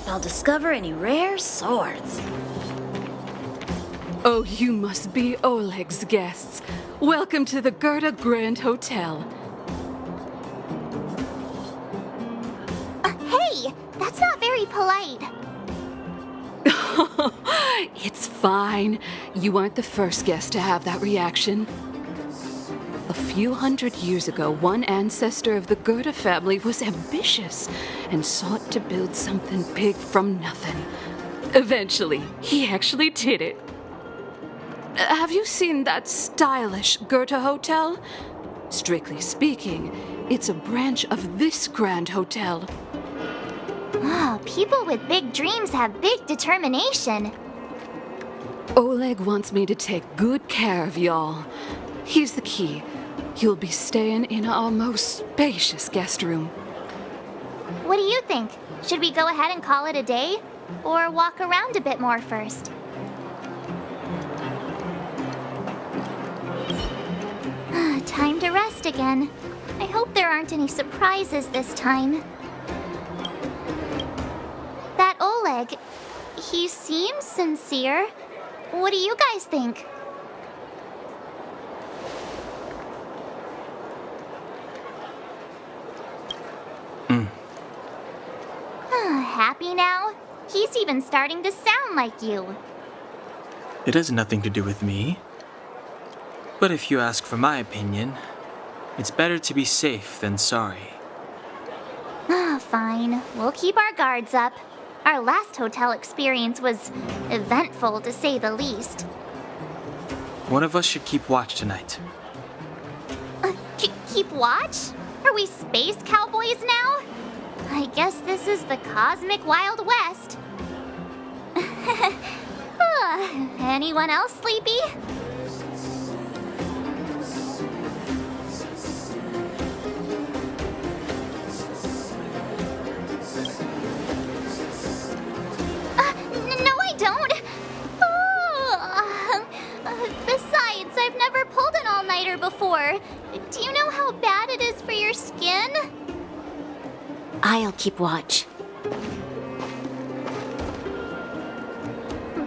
I'll discover any rare swords. Oh, you must be Oleg's guests. Welcome to the Gerda Grand Hotel. Hey, that's not very polite. It's fine. You aren't the first guest to have that reaction. A few hundred years ago, one ancestor of the Gerda family was ambitious and sought to build something big from nothing. Eventually, he actually did it. Have you seen that stylish Gerda hotel? Strictly speaking, it's a branch of this grand hotel. Oh, people with big dreams have big determination. Oleg wants me to take good care of y'all. Here's the key. You'll be staying in our most spacious guest room. What do you think? Should we go ahead and call it a day? Or walk around a bit more first? Time to rest again. I hope there aren't any surprises this time. That Oleg, he seems sincere. What do you guys think? Happy now? He's even starting to sound like you. It has nothing to do with me. But if you ask for my opinion, it's better to be safe than sorry. Fine. We'll keep our guards up. Our last hotel experience was eventful, to say the least. One of us should keep watch tonight. Keep watch? Are we space cowboys now? I guess this is the cosmic Wild West. Anyone else sleepy? No, I don't. Besides, I've never pulled an all-nighter before. Do you know how bad it is for your skin? I'll keep watch.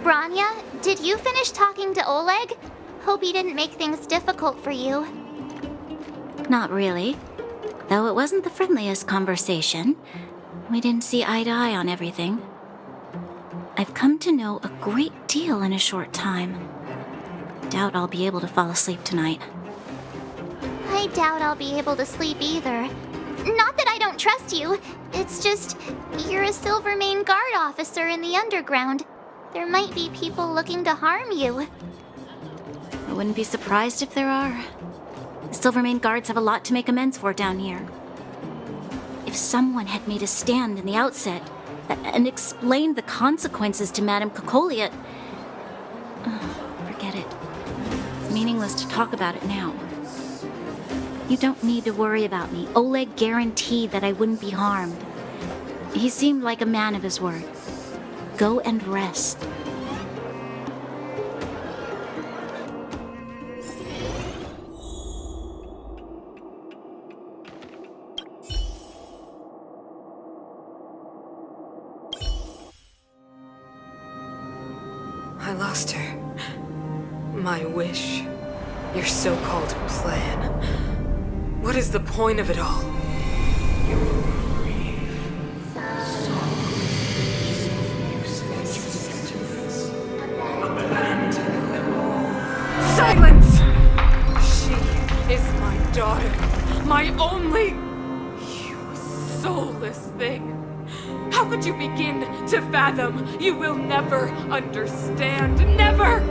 Branya, did you finish talking to Oleg? Hope he didn't make things difficult for you. Not really. Though it wasn't the friendliest conversation. We didn't see eye to eye on everything. I've come to know a great deal in a short time. Doubt I'll be able to fall asleep tonight. I doubt I'll be able to sleep either. Not that I don't trust you. It's just, you're a Silvermane Guard officer in the underground. There might be people looking to harm you. I wouldn't be surprised if there are. The Silvermane Guards have a lot to make amends for down here. If someone had made a stand in the outset and explained the consequences to Madame Cocolia... forget it. It's meaningless to talk about it now. You don't need to worry about me. Oleg guaranteed that I wouldn't be harmed. He seemed like a man of his word. Go and rest. I lost her. My wish. Your so-called plan. What is the point of it all? Silence! She is my daughter. My only... You soulless thing. How could you begin to fathom? You will never understand. Never!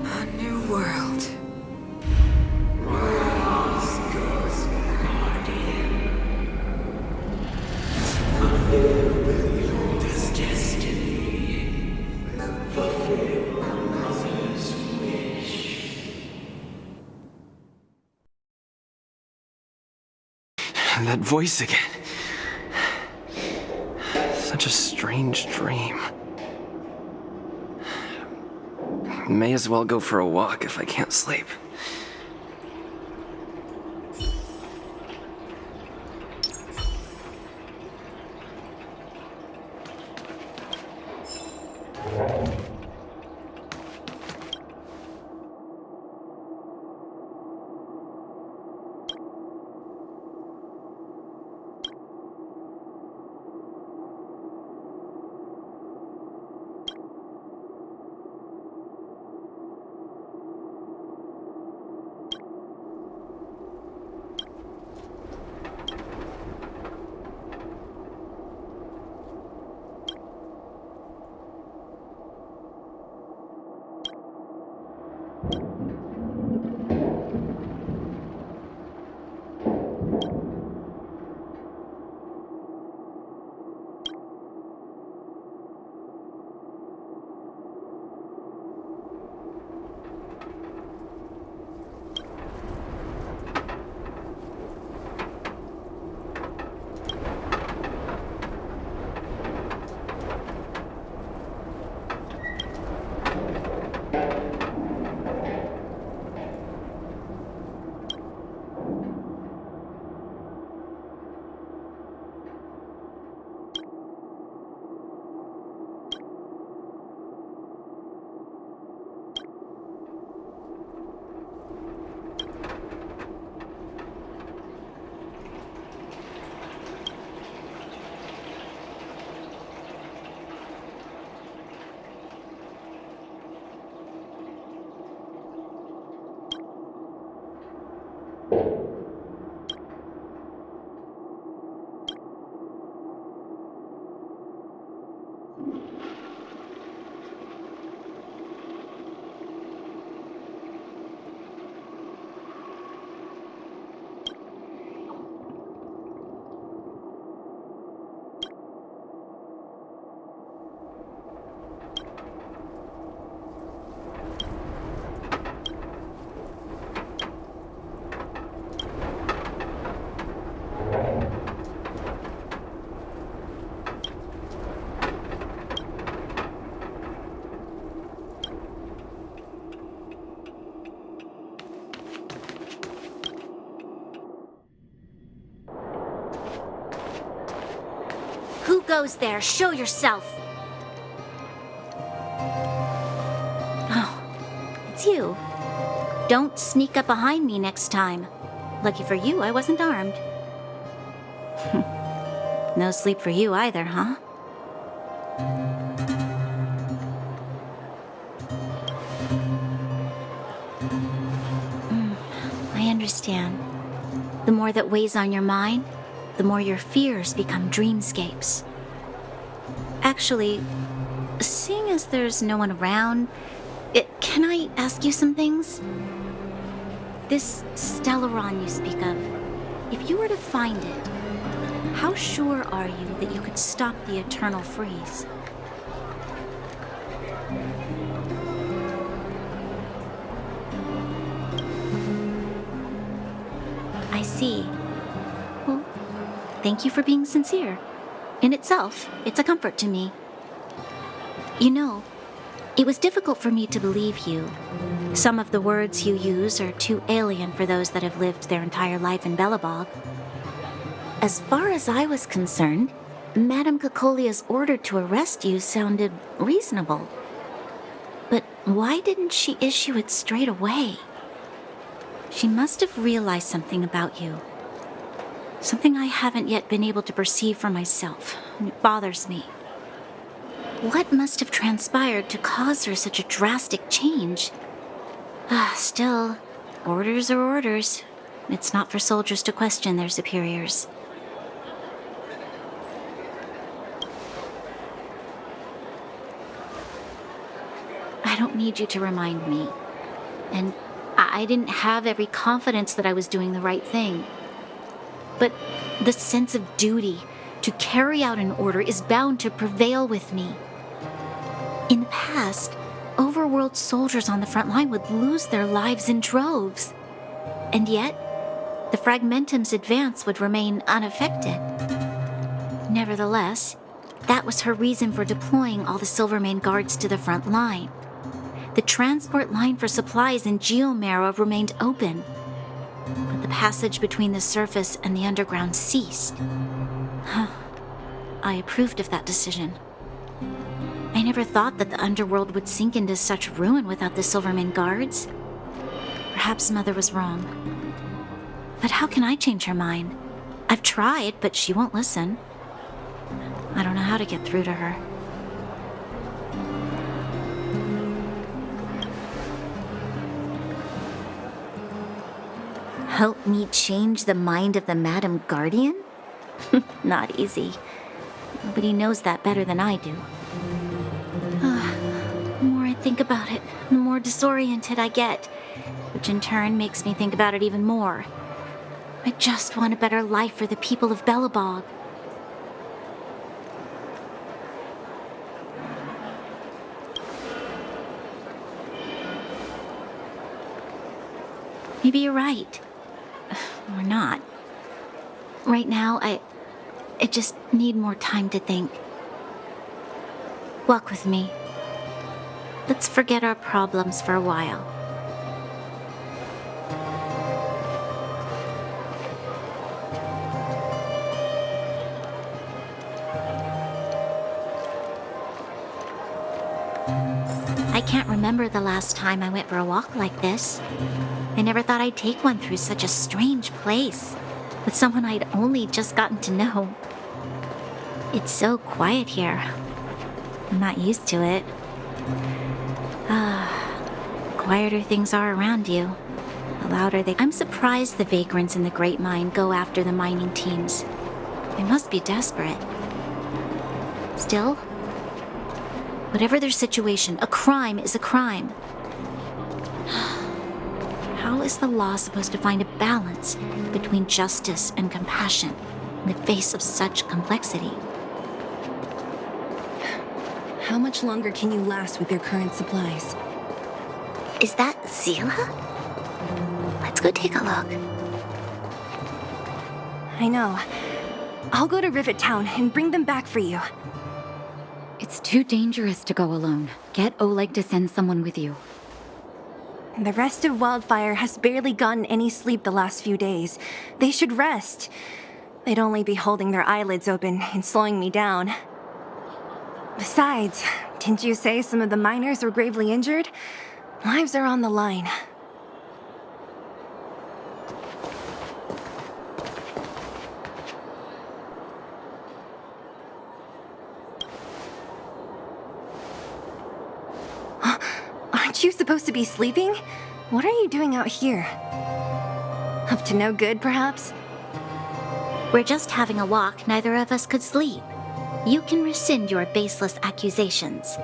A new world. That voice again. Such a strange dream. May as well go for a walk if I can't sleep. Who goes there? Show yourself! Oh, it's you. Don't sneak up behind me next time. Lucky for you, I wasn't armed. No sleep for you either, huh? I understand. The more that weighs on your mind, the more your fears become dreamscapes. Actually, seeing as there's no one around, can I ask you some things? This Stellaron you speak of, if you were to find it, how sure are you that you could stop the eternal freeze? I see. Well, thank you for being sincere. In itself, it's a comfort to me. You know, it was difficult for me to believe you. Some of the words you use are too alien for those that have lived their entire life in Belobog. As far as I was concerned, Madame Cocolia's order to arrest you sounded reasonable. But why didn't she issue it straight away? She must have realized something about you. Something I haven't yet been able to perceive for myself. It bothers me. What must have transpired to cause her such a drastic change? Still, orders are orders. It's not for soldiers to question their superiors. I don't need you to remind me. And I didn't have every confidence that I was doing the right thing. But the sense of duty to carry out an order is bound to prevail with me. In the past, overworld soldiers on the front line would lose their lives in droves. And yet, the Fragmentum's advance would remain unaffected. Nevertheless, that was her reason for deploying all the Silvermane guards to the front line. the transport line for supplies in Geomera remained open. But the passage between the surface and the underground ceased. I approved of that decision. I never thought that the underworld would sink into such ruin without the Silvermane guards. Perhaps Mother was wrong. But how can I change her mind? I've tried, but she won't listen. I don't know how to get through to her. Help me change the mind of the Madam Guardian? Not easy. Nobody knows that better than I do. The more I think about it, the more disoriented I get, which in turn makes me think about it even more. I just want a better life for the people of Belobog. Maybe you're right. Or not. Right now, I just need more time to think. Walk with me. Let's forget our problems for a while. I can't remember the last time I went for a walk like this. I never thought I'd take one through such a strange place, with someone I'd only just gotten to know. It's so quiet here. I'm not used to it. The quieter things are around you, the louder they... I'm surprised the vagrants in the Great Mine go after the mining teams. They must be desperate. Still, whatever their situation, a crime is a crime. How is the law supposed to find a balance between justice and compassion in the face of such complexity? How much longer can you last with your current supplies? Is that Zila? Let's go take a look. I know. I'll go to Rivet Town and bring them back for you. It's too dangerous to go alone. Get Oleg to send someone with you. The rest of Wildfire has barely gotten any sleep the last few days. They should rest. They'd only be holding their eyelids open and slowing me down. Besides, didn't you say some of the miners were gravely injured? Lives are on the line. Aren't you supposed to be sleeping? What are you doing out here? Up to no good, perhaps? We're just having a walk. Neither of us could sleep. You can rescind your baseless accusations.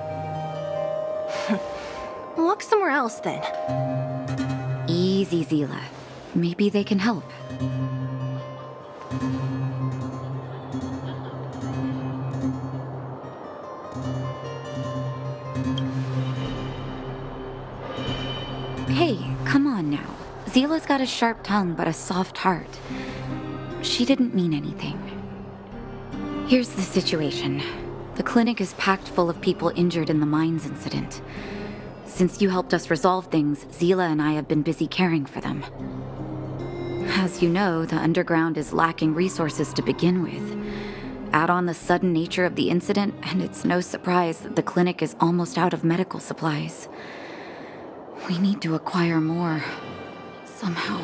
Walk somewhere else, then. Easy, Zila. Maybe they can help. Hey, come on now. Zila's got a sharp tongue but a soft heart. She didn't mean anything. Here's the situation. The clinic is packed full of people injured in the mines incident. Since you helped us resolve things, Zila and I have been busy caring for them. As you know, the underground is lacking resources to begin with. Add on the sudden nature of the incident, and it's no surprise that the clinic is almost out of medical supplies. We need to acquire more. Somehow.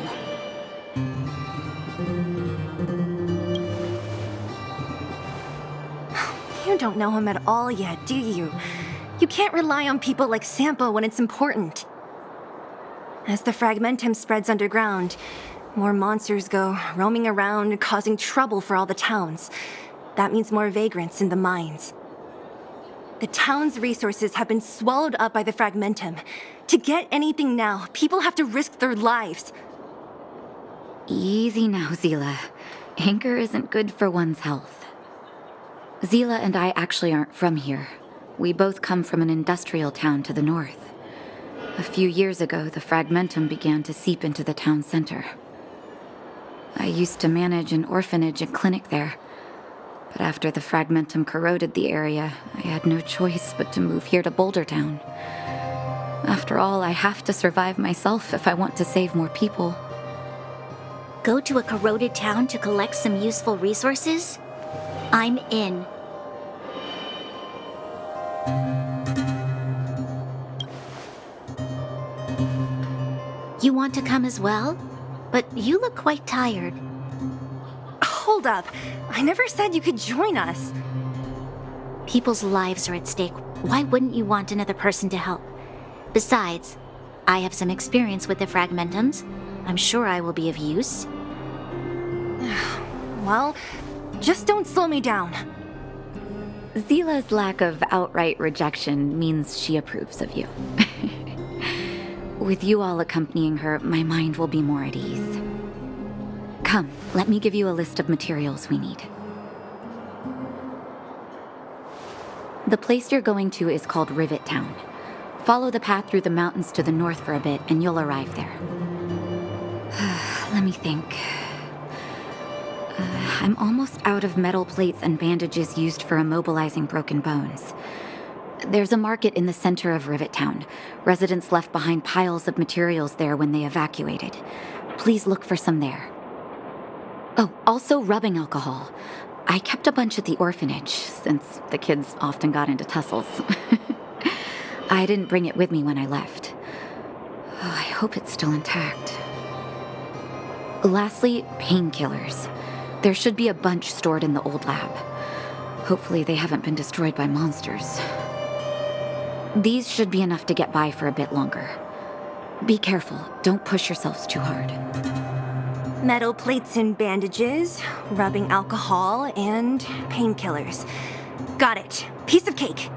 You don't know him at all yet, do you? You can't rely on people like Sampo when it's important. As the Fragmentum spreads underground, more monsters go roaming around, causing trouble for all the towns. That means more vagrants in the mines. The town's resources have been swallowed up by the Fragmentum. To get anything now, people have to risk their lives. Easy now, Zila. Anger isn't good for one's health. Zila and I actually aren't from here. We both come from an industrial town to the north. A few years ago, the Fragmentum began to seep into the town center. I used to manage an orphanage and clinic there. But after the Fragmentum corroded the area, I had no choice but to move here to Boulder Town. After all, I have to survive myself if I want to save more people. Go to a corroded town to collect some useful resources? I'm in. You want to come as well? But you look quite tired. Hold up. I never said you could join us. People's lives are at stake. Why wouldn't you want another person to help? Besides, I have some experience with the Fragmentums. I'm sure I will be of use. Well, just don't slow me down. Zila's lack of outright rejection means she approves of you. With you all accompanying her, my mind will be more at ease. Come, let me give you a list of materials we need. The place you're going to is called Rivet Town. Follow the path through the mountains to the north for a bit, and you'll arrive there. Let me think. I'm almost out of metal plates and bandages used for immobilizing broken bones. There's a market in the center of Rivet Town. Residents left behind piles of materials there when they evacuated. Please look for some there. Oh, also rubbing alcohol. I kept a bunch at the orphanage, since the kids often got into tussles. I didn't bring it with me when I left. Oh, I hope it's still intact. Lastly, painkillers. There should be a bunch stored in the old lab. Hopefully they haven't been destroyed by monsters. These should be enough to get by for a bit longer. Be careful, don't push yourselves too hard. Metal plates and bandages, rubbing alcohol, and painkillers. Got it. Piece of cake.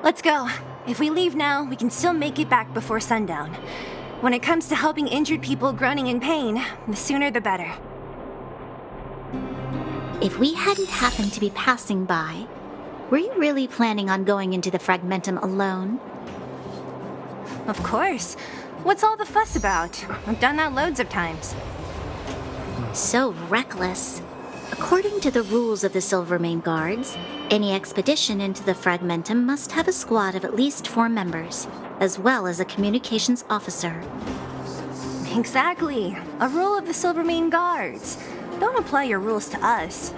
Let's go. If we leave now, we can still make it back before sundown. When it comes to helping injured people groaning in pain, the sooner the better. If we hadn't happened to be passing by, were you really planning on going into the Fragmentum alone? Of course. What's all the fuss about? I've done that loads of times. So reckless. According to the rules of the Silvermane Guards, any expedition into the Fragmentum must have a squad of at least 4 members, as well as a communications officer. Exactly. A rule of the Silvermane Guards. Don't apply your rules to us.